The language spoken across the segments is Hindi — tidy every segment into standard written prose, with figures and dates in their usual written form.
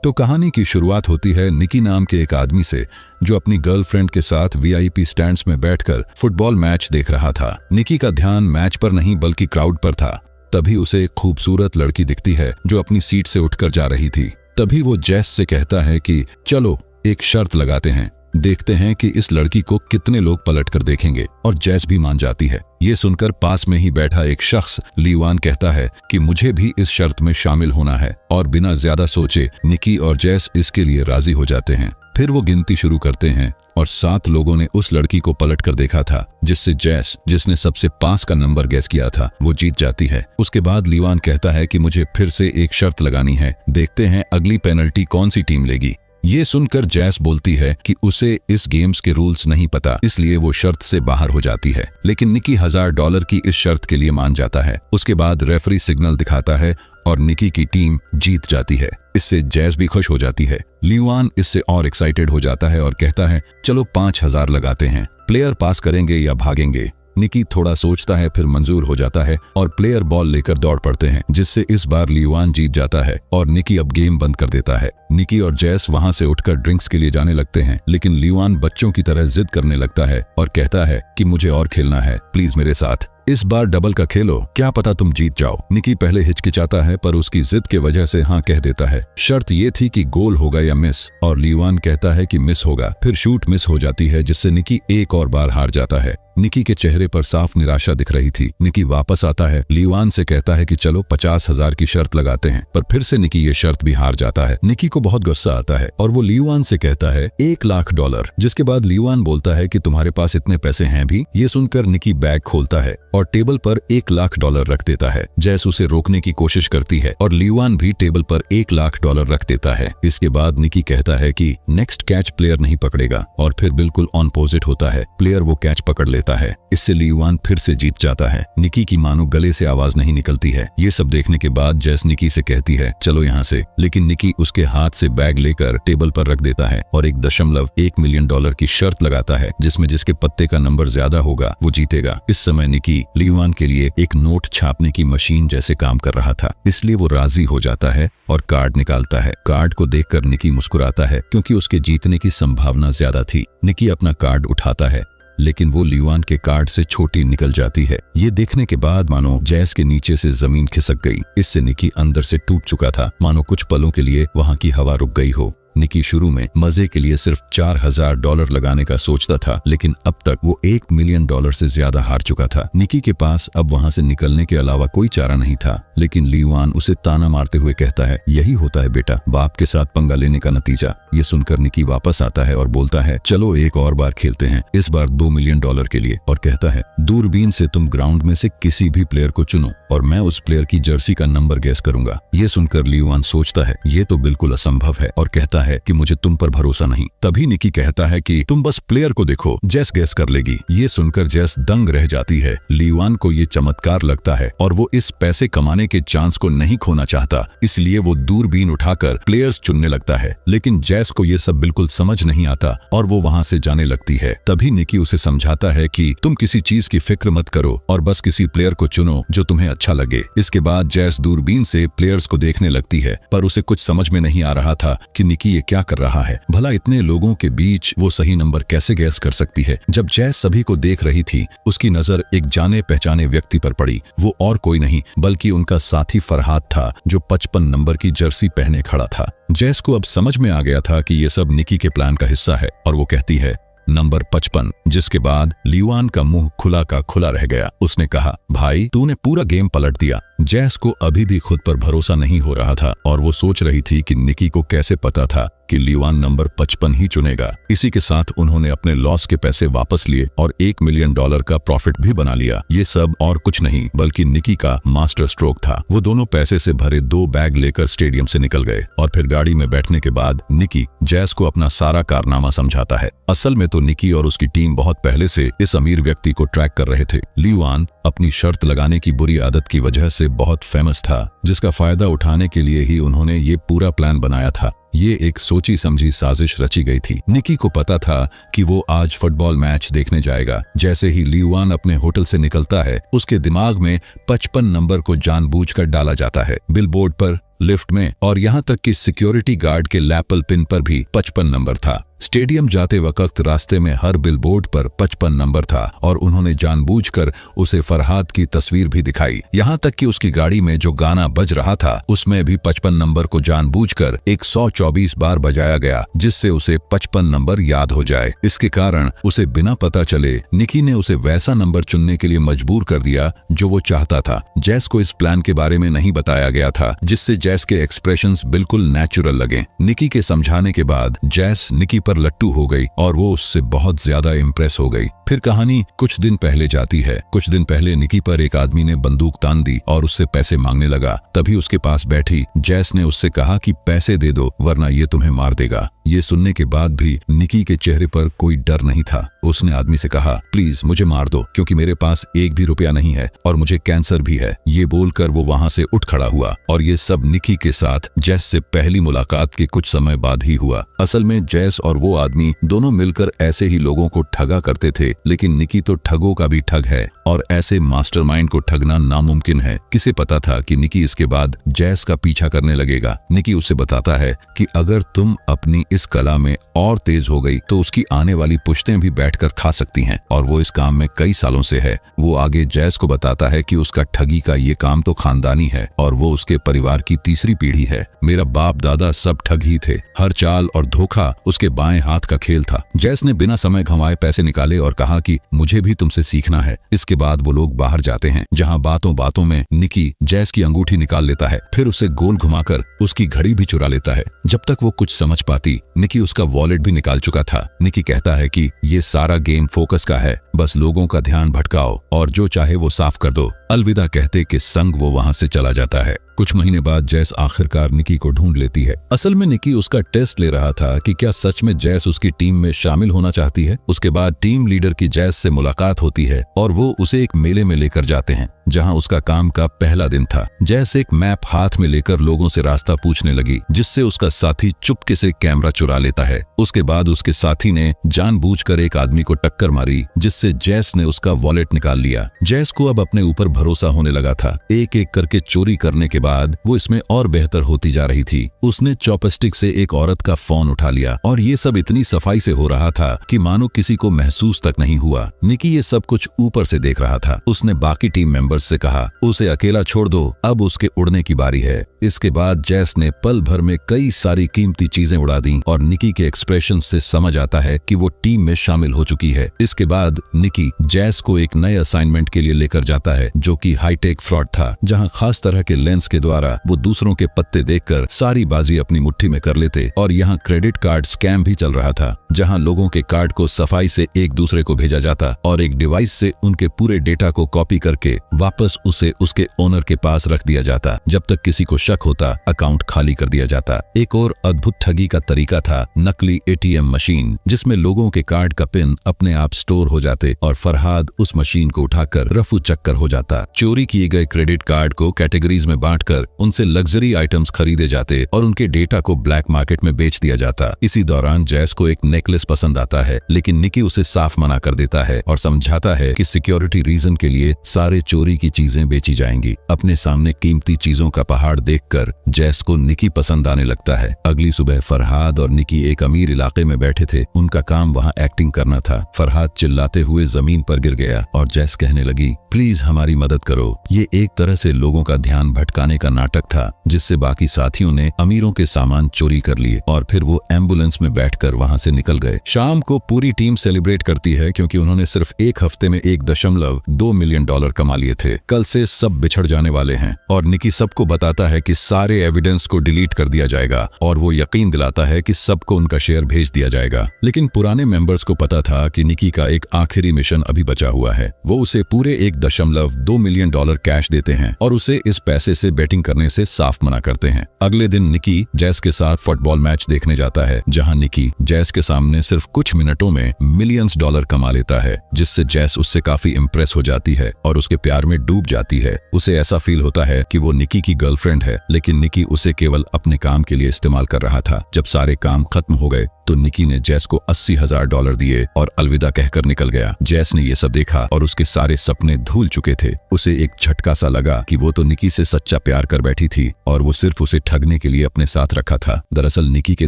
तो कहानी की शुरुआत होती है निकी नाम के एक आदमी से जो अपनी गर्लफ्रेंड के साथ वीआईपी स्टैंड्स में बैठकर फुटबॉल मैच देख रहा था। निकी का ध्यान मैच पर नहीं बल्कि क्राउड पर था। तभी उसे एक खूबसूरत लड़की दिखती है जो अपनी सीट से उठकर जा रही थी। तभी वो जैस से कहता है कि चलो एक शर्त लगाते हैं, देखते हैं कि इस लड़की को कितने लोग पलट कर देखेंगे। और जैस भी मान जाती है। ये सुनकर पास में ही बैठा एक शख्स लीवान कहता है कि मुझे भी इस शर्त में शामिल होना है। और बिना ज्यादा सोचे निकी और जैस इसके लिए राजी हो जाते हैं। फिर वो गिनती शुरू करते हैं और 7 लोगों ने उस लड़की को पलट कर देखा था, जिससे जैस, जिसने सबसे पास का नंबर गैस किया था, वो जीत जाती है। उसके बाद लीवान कहता है कि मुझे फिर से एक शर्त लगानी है, देखते हैं अगली पेनल्टी कौन सी टीम लेगी। ये सुनकर जैस बोलती है कि उसे इस गेम्स के रूल्स नहीं पता, इसलिए वो शर्त से बाहर हो जाती है। लेकिन निकी $1000 की इस शर्त के लिए मान जाता है। उसके बाद रेफरी सिग्नल दिखाता है और निकी की टीम जीत जाती है। इससे जैस भी खुश हो जाती है। लीवान इससे और एक्साइटेड हो जाता है और कहता है चलो 5000 लगाते हैं, प्लेयर पास करेंगे या भागेंगे। निकी थोड़ा सोचता है, फिर मंजूर हो जाता है और प्लेयर बॉल लेकर दौड़ पड़ते हैं, जिससे इस बार लीवान जीत जाता है और निकी अब गेम बंद कर देता है। निकी और जैस वहां से उठकर ड्रिंक्स के लिए जाने लगते हैं, लेकिन लीवान बच्चों की तरह जिद करने लगता है और कहता है कि मुझे और खेलना है, प्लीज मेरे साथ इस बार डबल का खेलो, क्या पता तुम जीत जाओ। निकी पहले हिचकिचाता है पर उसकी जिद के वजह से हाँ कह देता है। शर्त ये थी कि गोल होगा या मिस, और लीवान कहता है कि मिस होगा। फिर शूट मिस हो जाती है, जिससे निकी एक और बार हार जाता है। निकी के चेहरे पर साफ निराशा दिख रही थी। निकी वापस आता है, लीवान से कहता है कि चलो 50,000 की शर्त लगाते हैं, पर फिर से निकी ये शर्त भी हार जाता है। निकी को बहुत गुस्सा आता है और वो लीवान से कहता है $1,00,000, जिसके बाद लीवान बोलता है कि तुम्हारे पास इतने पैसे हैं भी। ये सुनकर निकी बैग खोलता है और टेबल पर $1,00,000 रख देता है। जैस उसे रोकने की कोशिश करती है और लीवान भी टेबल पर $1,00,000 रख देता है। इसके बाद निकी कहता है कि नेक्स्ट कैच प्लेयर नहीं पकड़ेगा, और फिर बिल्कुल ऑपोजिट होता है, प्लेयर वो कैच पकड़ लेता है। इससे लीवान फिर से जीत जाता है। निकी की मानो गले से आवाज नहीं निकलती है। ये सब देखने के बाद जैस निकी से कहती है चलो यहाँ से, लेकिन निकी उसके हाथ से बैग लेकर टेबल पर रख देता है और $1.1 मिलियन की शर्त लगाता है, जिसमें जिसके पत्ते का नंबर ज्यादा होगा वो जीतेगा। इस समय निकी लीवान के लिए एक नोट छापने की मशीन जैसे काम कर रहा था, इसलिए वो राजी हो जाता है और कार्ड निकालता है। कार्ड को देखकर निकी मुस्कुराता है, क्योंकि उसके जीतने की संभावना ज्यादा थी। निकी अपना कार्ड उठाता है, लेकिन वो लीवान के कार्ड से छोटी निकल जाती है। ये देखने के बाद मानो जैस के नीचे से जमीन खिसक गई। इससे निकी अंदर से टूट चुका था, मानो कुछ पलों के लिए वहां की हवा रुक गई हो। निकी शुरू में मजे के लिए सिर्फ $4,000 लगाने का सोचता था, लेकिन अब तक वो $1 मिलियन से ज्यादा हार चुका था। निकी के पास अब वहां से निकलने के अलावा कोई चारा नहीं था, लेकिन लीवान उसे ताना मारते हुए कहता है यही होता है बेटा, बाप के साथ पंगा लेने का नतीजा। ये सुनकर निकी वापस आता है और बोलता है चलो एक और बार खेलते हैं, इस बार $2 मिलियन के लिए, और कहता है दूरबीन से तुम ग्राउंड में से किसी भी प्लेयर को चुनो और मैं उस प्लेयर की जर्सी का नंबर गैस करूंगा। ये सुनकर लीवान सोचता है ये तो बिल्कुल असंभव है और कहता है कि मुझे तुम पर भरोसा नहीं। तभी निकी कहता है कि तुम बस प्लेयर को देखो, जैस गैस कर लेगी। ये सुनकर जैस दंग रह जाती है। लीवान को ये चमत्कार लगता है और वो इस पैसे कमाने के चांस को नहीं खोना चाहता, इसलिए वो दूरबीन उठाकर प्लेयर्स चुनने लगता है। लेकिन जैस को ये सब बिल्कुल समझ नहीं आता और वो वहां से जाने लगती है। तभी निकी उसे समझाता है कि तुम किसी चीज की फिक्र मत करो और बस किसी प्लेयर को चुनो जो तुम्हें अच्छा लगे। इसके बाद जैस दूरबीन से प्लेयर्स को देखने लगती है, पर उसे कुछ समझ में नहीं आ रहा था कि निकी ये क्या कर रहा है। भला इतने लोगों के बीच वो सही नंबर कैसे गैस कर सकती है। जब जैस सभी को देख रही थी, उसकी नजर एक जाने पहचाने व्यक्ति पर पड़ी। वो और कोई नहीं बल्कि उनका साथी फरहाद था, जो 55 नंबर की जर्सी पहने खड़ा था। जैस को अब समझ में आ गया था कि ये सब निकी के प्लान का हिस्सा है और वो कहती है नंबर 55, जिसके बाद लीवान का मुंह खुला का खुला रह गया। उसने कहा भाई तूने पूरा गेम पलट दिया। जैस को अभी भी खुद पर भरोसा नहीं हो रहा था और वो सोच रही थी कि निकी को कैसे पता था कि लीवान नंबर 55 ही चुनेगा। इसी के साथ उन्होंने अपने लॉस के पैसे वापस लिए और $1 मिलियन का प्रॉफिट भी बना लिया। ये सब और कुछ नहीं बल्कि निकी का मास्टर स्ट्रोक था। वो दोनों पैसे से भरे 2 बैग लेकर स्टेडियम से निकल गए और फिर गाड़ी में बैठने के बाद निकी जैस को अपना सारा कारनामा समझाता है। असल में तो निकी और उसकी टीम बहुत पहले से इस अमीर व्यक्ति को ट्रैक कर रहे थे। लीवान अपनी शर्त लगाने की बुरी आदत की वजह से बहुत फेमस था, जिसका फायदा उठाने के लिए ही उन्होंने ये पूरा प्लान बनाया था। ये एक सोची समझी साजिश रची गई थी। निकी को पता था कि वो आज फुटबॉल मैच देखने जाएगा। जैसे ही लीवान अपने होटल से निकलता है, उसके दिमाग में 55 नंबर को जानबूझकर डाला जाता है। बिलबोर्ड पर लिफ्ट में और यहाँ तक कि सिक्योरिटी गार्ड के लैपल पिन पर भी 55 नंबर था। स्टेडियम जाते वक्त रास्ते में हर बिलबोर्ड पर 55 नंबर था और उन्होंने जानबूझकर उसे फरहाद की तस्वीर भी दिखाई। यहाँ तक कि उसकी गाड़ी में जो गाना बज रहा था उसमें भी 55 नंबर को जानबूझकर 124 बार बजाया गया, जिससे उसे 55 नंबर याद हो जाए। इसके कारण उसे बिना पता चले निकी ने उसे वैसा नंबर चुनने के लिए मजबूर कर दिया जो वो चाहता था। जैस को इस प्लान के बारे में नहीं बताया गया था, जिससे जैस के एक्सप्रेशंस बिल्कुल नेचुरल लगे। निकी के समझाने के बाद जैस निकी पर लट्टू हो गई और वो उससे बहुत ज्यादा इम्प्रेस हो गई। फिर कहानी कुछ दिन पहले जाती है। कुछ दिन पहले निकी पर एक आदमी ने बंदूक तान दी और उससे पैसे मांगने लगा। तभी उसके पास बैठी जैस ने उससे कहा कि पैसे दे दो वरना ये तुम्हें मार देगा। ये सुनने के बाद भी निकी के चेहरे पर कोई डर नहीं था। उसने आदमी से कहा, प्लीज मुझे मार दो क्योंकि मेरे पास एक भी रुपया नहीं है और मुझे कैंसर भी है। ये बोलकर वो वहां से उठ खड़ा हुआ और ये सब निकी के साथ जैस से पहली मुलाकात के कुछ समय बाद ही हुआ। असल में जैस और वो आदमी दोनों मिलकर ऐसे ही लोगों को ठगा करते थे, लेकिन निकी तो ठगों का भी ठग है और ऐसे मास्टरमाइंड को ठगना नामुमकिन है। किसे पता था कि निकी इसके बाद जैस का पीछा करने लगेगा। निकी उससे बताता है कि अगर तुम अपनी इस कला में और तेज हो गई तो उसकी आने वाली पुश्तें भी बैठकर खा सकती हैं और वो इस काम में कई सालों से है। वो आगे जैस को बताता है कि उसका ठगी का ये काम तो खानदानी है और वो उसके परिवार की तीसरी पीढ़ी है। मेरा बाप दादा सब ठग ही थे। हर चाल और धोखा उसके बाएं हाथ का खेल था। जैस ने बिना समय गंवाए पैसे निकाले और कहा कि मुझे भी तुमसे सीखना है। इसके बाद वो लोग बाहर जाते हैं, जहां बातों बातों में निकी जैस की अंगूठी निकाल लेता है, फिर उसे गोल घुमाकर उसकी घड़ी भी चुरा लेता है। जब तक वो कुछ समझ पाती निकी उसका वॉलेट भी निकाल चुका था। निकी कहता है कि ये सारा गेम फोकस का है, बस लोगों का ध्यान भटकाओ और जो चाहे वो साफ कर दो। अलविदा कहते के संग वो वहां से चला जाता है। कुछ महीने बाद जैस आखिरकार निकी को ढूंढ लेती है। असल में निकी उसका टेस्ट ले रहा था कि क्या सच में जैस उसकी टीम में शामिल होना चाहती है। उसके बाद टीम लीडर की जैस से मुलाकात होती है और वो उसे एक मेले में लेकर जाते हैं जहां उसका काम का पहला दिन था। जैस एक मैप हाथ में लेकर लोगों से रास्ता पूछने लगी, जिससे उसका साथी चुपके से कैमरा चुरा लेता है। उसके बाद उसके साथी ने जानबूझकर एक आदमी को टक्कर मारी, जिससे जैस ने उसका वॉलेट निकाल लिया। जैस को अब अपने ऊपर भरोसा होने लगा था। एक एक करके चोरी करने के बाद वो इसमें और बेहतर होती जा रही थी। उसने चॉपस्टिक से एक औरत का फोन उठा लिया और ये सब इतनी सफाई से हो रहा था कि मानो किसी को महसूस तक नहीं हुआ। निकी ये सब कुछ ऊपर से देख रहा था। उसने बाकी टीम मेंबर्स से कहा, उसे अकेला छोड़ दो, अब उसके उड़ने की बारी है। इसके बाद जैस ने पल भर में कई सारी कीमती चीजें उड़ा दी और निकी के एक्सप्रेशन से समझ आता है कि वो टीम में शामिल हो चुकी है। इसके बाद निकी जैस को एक नए असाइनमेंट के लिए लेकर जाता है, जो कि हाईटेक फ्रॉड था, जहां खास तरह के लेंस के द्वारा वो दूसरों के पत्ते देखकर सारी बाजी अपनी मुट्ठी में कर लेते। और यहाँ क्रेडिट कार्ड स्कैम भी चल रहा था, जहां लोगों के कार्ड को सफाई से एक दूसरे को भेजा जाता और एक डिवाइस से उनके पूरे डेटा को कॉपी करके वापस उसे उसके ओनर के पास रख दिया जाता। जब तक किसी को शक होता, अकाउंट खाली कर दिया जाता। एक और अद्भुत ठगी का तरीका था नकली एटीएम मशीन, जिसमें लोगों के कार्ड का पिन अपने आप स्टोर हो जाते और फरहाद उस मशीन को उठाकर रफू चक्कर हो जाता। चोरी किए गए क्रेडिट कार्ड को कैटेगरीज में बांटकर उनसे लग्जरी आइटम्स खरीदे जाते और उनके डेटा को ब्लैक मार्केट में बेच दिया जाता। इसी दौरान जैस को एक नेकलेस पसंद आता है, लेकिन निकी उसे साफ मना कर देता है और समझाता है कि सिक्योरिटी रीजन के लिए सारे चोरी की चीजें बेची जाएंगी। अपने सामने कीमती चीजों का पहाड़ देखकर जैस को निकी पसंद आने लगता है। अगली सुबह फरहाद और निकी एक अमीर इलाके में बैठे थे। उनका काम वहां एक्टिंग करना था। फरहाद चिल्लाते हुए जमीन पर गिर गया और जैस कहने लगी, प्लीज हमारी मदद करो। ये एक तरह से लोगों का ध्यान भटकाने का नाटक था, जिससे बाकी साथियों ने अमीरों के सामान चोरी कर लिए और फिर वो एम्बुलेंस में बैठकर वहां से निकल गए। शाम को पूरी टीम सेलिब्रेट करती है क्योंकि उन्होंने सिर्फ एक हफ्ते में $1.2 मिलियन कमा लिए थे। कल से सब बिछड़ जाने वाले हैं और निकी सबको बताता है कि सारे एविडेंस को डिलीट कर दिया जाएगा और वो यकीन दिलाता है कि सबको उनका शेयर भेज दिया जाएगा। लेकिन पुराने मेंबर्स को पता था कि निकी का एक आखिरी मिशन अभी बचा हुआ है। वो उसे पूरे $1.2 मिलियन कैश देते हैं और उसे इस पैसे से बेटिंग करने से साफ मना करते हैं। अगले दिन निकी जैस के साथ फुटबॉल मैच देखने जाता है, जहां निकी जैस के सामने सिर्फ कुछ मिनटों में मिलियंस डॉलर कमा लेता है, जिससे जैस उससे काफी इम्प्रेस हो जाती है और उसके प्यार में डूब जाती है। उसे ऐसा फील होता है कि वो निकी की गर्लफ्रेंड है, लेकिन निकी उसे केवल अपने काम के लिए इस्तेमाल कर रहा था। जब सारे काम खत्म हो गए तो निकी ने जैस को $80,000 दिए और अलविदा कहकर निकल गया। जैस ने ये सब देखा और उसके सारे सपने धूल चुके थे। उसे एक झटका सा लगा कि वो तो निकी से सच्चा प्यार कर बैठी थी और वो सिर्फ उसे ठगने के लिए अपने साथ रखा था। दरअसल निकी के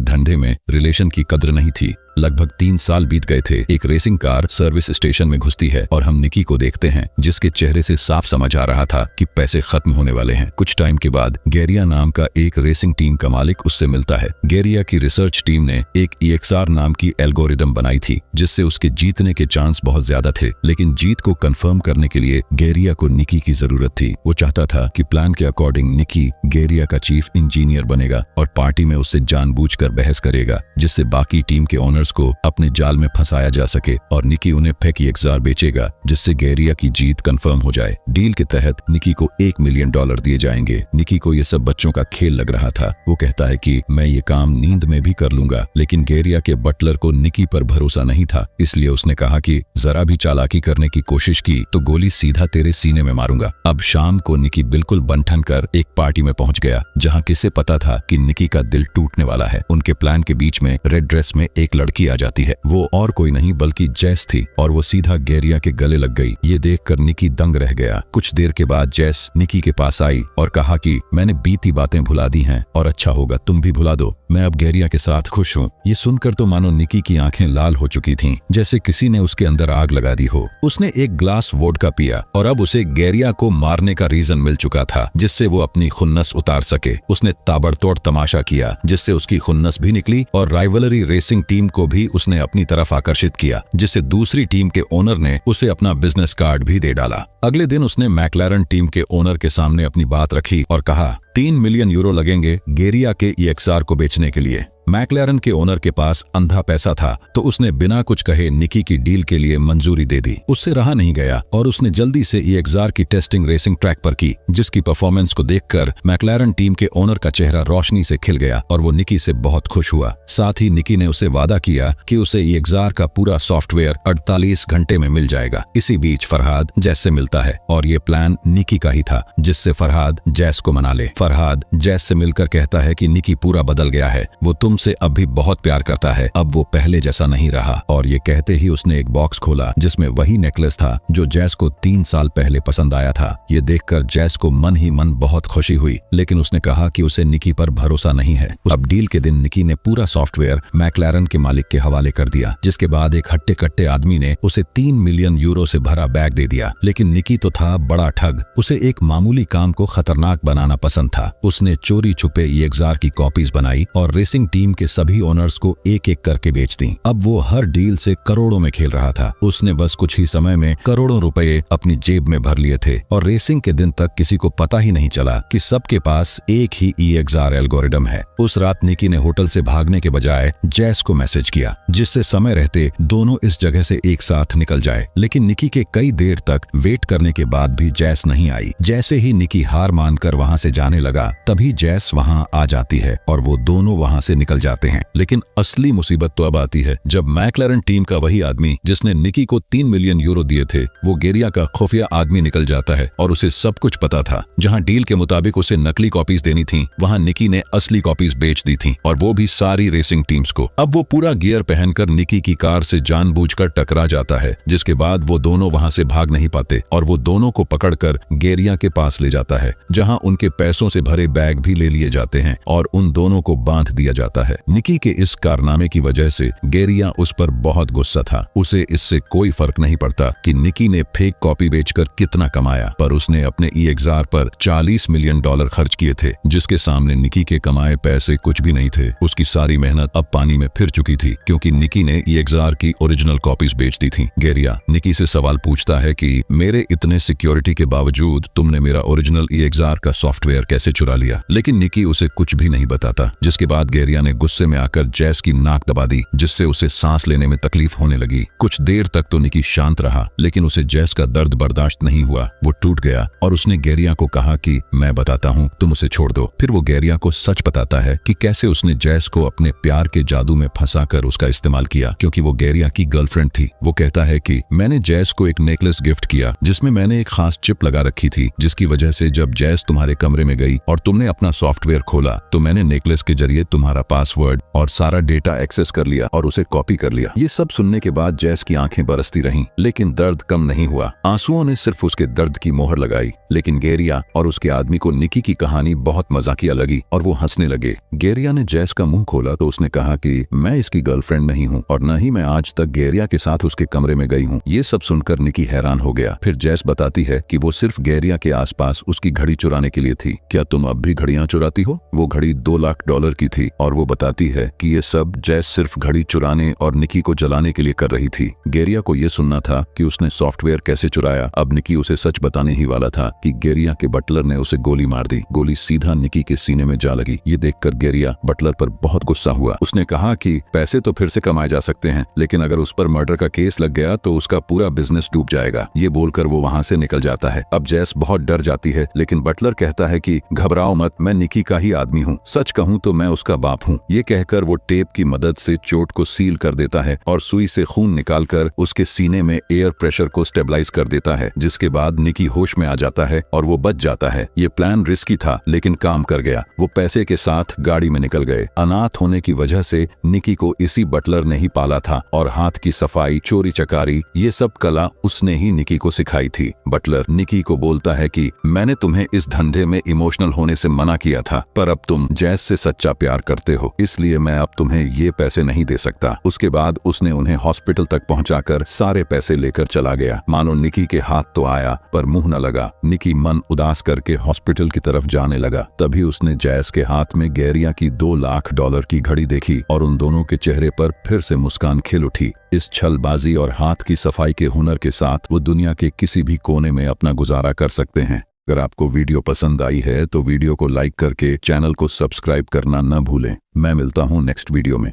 धंधे में रिलेशन की कद्र नहीं थी। लगभग 3 साल बीत गए थे। एक रेसिंग कार सर्विस स्टेशन में घुसती है और हम निकी को देखते हैं, जिसके चेहरे से साफ समझ आ रहा था कि पैसे खत्म होने वाले हैं। कुछ टाइम के बाद गेरिया नाम का एक रेसिंग टीम का मालिक उससे मिलता है। गेरिया की रिसर्च टीम ने एक EXR नाम की एल्गोरिदम बनाई थी, जिससे उसके जीतने के चांस बहुत ज्यादा थे। लेकिन जीत को कंफर्म करने के लिए गेरिया को निकी की जरूरत थी। वो चाहता था कि प्लान के अकॉर्डिंग निकी गेरिया का चीफ इंजीनियर बनेगा और पार्टी में उससे जानबूझकर बहस करेगा, जिससे बाकी टीम के ओनर्स को अपने जाल में फंसाया जा सके और निकी उन्हें फेक EXR बेचेगा, जिससे गेरिया की जीत कंफर्म हो जाए। डील के तहत निकी को $1 मिलियन दिए जाएंगे। निकी को ये सब बच्चों का खेल लग रहा था। वो कहता है कि मैं ये काम नींद में भी कर लूंगा, लेकिन गेरिया के बटलर को निकी पर भरोसा नहीं था, इसलिए उसने कहा कि जरा भी चालाकी करने की कोशिश की तो गोली सीधा तेरे सीने में मारूंगा। अब शाम को निकी बिल्कुल बनठन कर एक पार्टी में पहुंच गया, जहां किसे पता था कि निकी का दिल टूटने वाला है। उनके प्लान के बीच में रेड ड्रेस में एक लड़की आ जाती है। वो और कोई नहीं बल्कि जैस थी और वो सीधा गेरिया के गले लग गई। ये देखकर निकी दंग रह गया। कुछ देर के बाद जैस निकी के पास आई और कहा कि मैंने बीती बातें भुला दी हैं और अच्छा होगा तुम भी भुला दो। मैं अब गेरिया के साथ खुश हूँ। ये सुनकर तो मानो निकी की आंखें लाल हो चुकी थीं, जैसे किसी ने उसके अंदर आग लगा दी हो। उसने एक ग्लास वोडका पिया और अब उसे गेरिया को मारने का रीजन मिल चुका था, जिससे वो अपनी खुन्नस उतार सके। उसने ताबड़तोड़ तमाशा किया, जिससे उसकी खुन्नस भी निकली और राइवलरी रेसिंग टीम को भी उसने अपनी तरफ आकर्षित किया, जिससे दूसरी टीम के ओनर ने उसे अपना बिजनेस कार्ड भी दे डाला। अगले दिन उसने मैक्लारन टीम के ओनर के सामने अपनी बात रखी और कहा €3 मिलियन लगेंगे गेरिया के EXR को बेचने के लिए। मैक्लारन के ओनर के पास अंधा पैसा था, तो उसने बिना कुछ कहे निकी की डील के लिए मंजूरी दे दी। उससे रहा नहीं गया और उसने जल्दी से EXR की टेस्टिंग रेसिंग ट्रैक पर की, जिसकी परफॉर्मेंस को देखकर मैक्लारन टीम के ओनर का चेहरा रोशनी से खिल गया और वो निकी से बहुत खुश हुआ। साथ ही निकी ने उसे वादा किया कि उसे EXR का पूरा सॉफ्टवेयर 48 घंटे में मिल जाएगा। इसी बीच फरहाद जैस से मिलता है और ये प्लान निकी का ही था, जिससे फरहाद जैस को मना ले। फरहाद जैस से मिलकर कहता है कि निकी पूरा बदल गया है, वो तुमसे अब भी बहुत प्यार करता है, अब वो पहले जैसा नहीं रहा। और ये कहते ही उसने एक बॉक्स खोला, जिसमें वही नेकलेस था जो जैस को 3 साल पहले पसंद आया था। ये देखकर जैस को मन ही मन बहुत खुशी हुई, लेकिन उसने कहा कि उसे निकी पर भरोसा नहीं है। अब डील के दिन निकी ने पूरा सॉफ्टवेयर मैक्लारन के मालिक के हवाले कर दिया, जिसके बाद एक हट्टे कट्टे आदमी ने उसे €3 मिलियन से भरा बैग दे दिया। लेकिन निकी तो था बड़ा ठग, उसे एक मामूली काम को खतरनाक बनाना पसंद था। उसने चोरी छुपे EXR की कॉपीज बनाई और रेसिंग टीम के सभी ओनर्स को एक एक करके बेच दी। अब वो हर डील से करोड़ों में खेल रहा था। उसने बस कुछ ही समय में करोड़ों रुपए अपनी जेब में भर लिए थे और रेसिंग के दिन तक किसी को पता ही नहीं चला कि सबके पास एक ही EXR एल्गोरिदम है। उस रात निकी ने होटल से भागने के बजाय जैस को मैसेज किया, जिससे समय रहते दोनों इस जगह से एक साथ निकल जाए। लेकिन निकी के कई देर तक वेट करने के बाद भी जैस नहीं आई। जैसे ही निकी हार मानकर वहां से जाने लगा, तभी जैस वहां आ जाती है और वो दोनों वहां से निकल जाते हैं। लेकिन असली मुसीबत तो अब आती है, जब मैक्लारन टीम का वही आदमी जिसने निकी को €3 मिलियन दिए थे, वो गेरिया का खुफिया आदमी निकल जाता है और उसे सब कुछ पता था। जहां डील के मुताबिक उसे नकली कॉपीज देनी थी, वहां निकी ने असली कॉपीज बेच दी थी, और वो भी सारी रेसिंग टीम्स को। अब वो पूरा गियर पहनकर निकी की कार से जानबूझकर टकरा जाता है, जिसके बाद वो दोनों वहां से भाग नहीं पाते और वो दोनों को पकड़कर गेरिया के पास ले जाता है, जहां उनके पैसों से भरे बैग भी ले लिए जाते हैं और उन दोनों को बांध दिया जाता है। निकी के इस कारनामे की वजह से गेरिया उस पर बहुत गुस्सा था। उसे इससे कोई फर्क नहीं पड़ता कि निकी ने फेक कॉपी बेचकर कितना कमाया, पर उसने अपने EXR पर $40 मिलियन खर्च किए थे, जिसके सामने निकी के कमाए पैसे कुछ भी नहीं थे। उसकी सारी मेहनत अब पानी में फिर चुकी थी, क्योंकि निकी ने EXR की ओरिजिनल कॉपीज बेच दी थी। गेरिया निकी से सवाल पूछता है कि मेरे इतने सिक्योरिटी के बावजूद तुमने मेरा ओरिजिनल EXR का सॉफ्टवेयर कैसे चुरा लिया, लेकिन निकी उसे कुछ भी नहीं बताता। जिसके बाद गेरिया ने गुस्से में आकर जैस की नाक दबा दी, जिससे उसे सांस लेने में तकलीफ होने लगी। कुछ देर तक तो निकी शांत रहा, लेकिन उसे जैस का दर्द बर्दाश्त नहीं हुआ। वो टूट गया और उसने गेरिया को कहा कि मैं बताता हूँ, तुम उसे छोड़ दो। फिर वो गेरिया को सच बताता है कि कैसे उसने जैस को अपने प्यार के जादू में फंसाकर उसका इस्तेमाल किया, क्योंकि वो गेरिया की गर्लफ्रेंड थी। वो कहता है कि मैंने जैस को एक नेकलेस गिफ्ट किया, जिसमें मैंने एक खास चिप लगा रखी थी, जिसकी वजह से जब जैस तुम्हारे कमरे में गई और तुमने अपना सॉफ्टवेयर खोला, तो मैंने नेकलेस के जरिए तुम्हारा पासवर्ड और सारा डेटा एक्सेस कर लिया और उसे कॉपी कर लिया। ये सब सुनने के बाद जैस की आंखें बरसती रहीं, लेकिन दर्द कम नहीं हुआ। आंसुओं ने सिर्फ उसके दर्द की मोहर लगाई। लेकिन गेरिया और उसके आदमी को निकी की कहानी बहुत मजाकिया लगी और वो हंसने लगे। गेरिया ने जैस का मुंह खोला तो उसने कहा कि मैं इसकी गर्लफ्रेंड नहीं हूँ और न ही मैं आज तक गेरिया के साथ उसके कमरे में गई हूँ। ये सब सुनकर निकी हैरान हो गया। फिर जैस बताती है कि वो सिर्फ गेरिया के आसपास उसकी घड़ी चुराने के लिए थी। क्या तुम अब भी घड़ियां चुराती हो? वो घड़ी $2 लाख की थी और वो बताती है कि ये सब जैस सिर्फ घड़ी चुराने और निकी को जलाने के लिए कर रही थी। गेरिया को ये सुनना था कि उसने सॉफ्टवेयर कैसे चुराया। अब निकी उसे सच बताने ही वाला था कि गेरिया के बटलर ने उसे गोली मार दी। गोली सीधा निकी के सीने में जा लगी। ये देखकर गेरिया बटलर पर बहुत गुस्सा हुआ। उसने कहा कि पैसे तो फिर से कमाए जा सकते हैं, लेकिन अगर उस पर मर्डर का केस लग गया तो उसका पूरा बिजनेस डूब जाएगा। ये बोलकर वो वहां से निकल जाता है। अब जैस बहुत डर जाती है, लेकिन बटलर कहता है कि घबराओ मत, मैं निकी का ही आदमी हूँ। सच कहूँ तो मैं उसका बाप हूँ। ये कहकर वो टेप की मदद से चोट को सील कर देता है और सुई से खून निकालकर उसके सीने में एयर प्रेशर को स्टेबलाइज कर देता है, जिसके बाद निकी होश में आ जाता है और वो बच जाता है। ये प्लान रिस्की था, लेकिन काम कर गया। वो पैसे के साथ गाड़ी में निकल गए। अनाथ होने की वजह से निकी को इसी बटलर ने ही पाला था और हाथ की सफाई, चोरी चकारी, ये सब कला उसने ही निकी को सिखाई थी। बटलर निकी को बोलता है कि मैंने तुम्हें इस धंधे में इमोशनल होने से मना किया था, पर अब तुम जैस से सच्चा प्यार करते हो, इसलिए मैं अब तुम्हें ये पैसे नहीं दे सकता। उसके बाद उसने उन्हें हॉस्पिटल तक पहुंचाकर सारे पैसे लेकर चला गया। मानो निकी के हाथ तो आया पर मुंह न लगा। निकी मन उदास करके हॉस्पिटल की तरफ जाने लगा। तभी उसने जैस के हाथ में गेरिया की $2 लाख की घड़ी देखी और उन दोनों के चेहरे पर फिर से मुस्कान खिल उठी। इस छलबाजी और हाथ की सफाई के हुनर के साथ वो दुनिया के किसी भी कोने में अपना गुजारा कर सकते हैं। अगर आपको वीडियो पसंद आई है तो वीडियो को लाइक करके चैनल को सब्सक्राइब करना न भूलें। मैं मिलता हूं नेक्स्ट वीडियो में।